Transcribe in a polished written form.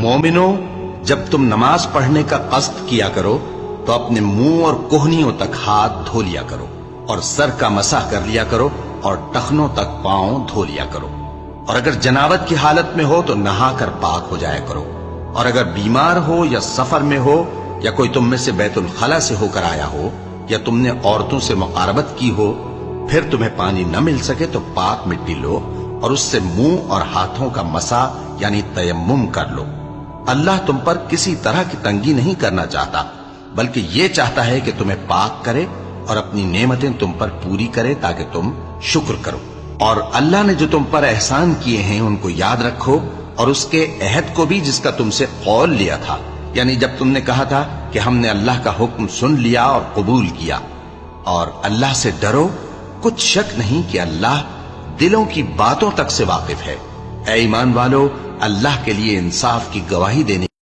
مومنو، جب تم نماز پڑھنے کا قصد کیا کرو تو اپنے منہ اور کوہنیوں تک ہاتھ دھو لیا کرو، اور سر کا مسح کر لیا کرو، اور ٹخنوں تک پاؤں دھو لیا کرو، اور اگر جنابت کی حالت میں ہو تو نہا کر پاک ہو جایا کرو، اور اگر بیمار ہو یا سفر میں ہو یا کوئی تم میں سے بیت الخلا سے ہو کر آیا ہو یا تم نے عورتوں سے مقاربت کی ہو، پھر تمہیں پانی نہ مل سکے تو پاک مٹی لو اور اس سے منہ اور ہاتھوں کا مسح یعنی تیمم کر لو۔ اللہ تم پر کسی طرح کی تنگی نہیں کرنا چاہتا، بلکہ یہ چاہتا ہے کہ تمہیں پاک کرے اور اپنی نعمتیں تم پر پوری کرے تاکہ تم شکر کرو۔ اور اللہ نے جو تم پر احسان کیے ہیں ان کو یاد رکھو، اور اس کے عہد کو بھی جس کا تم سے قول لیا تھا، یعنی جب تم نے کہا تھا کہ ہم نے اللہ کا حکم سن لیا اور قبول کیا۔ اور اللہ سے ڈرو، کچھ شک نہیں کہ اللہ دلوں کی باتوں تک سے واقف ہے۔ اے ایمان والو، اللہ کے لیے انصاف کی گواہی دینے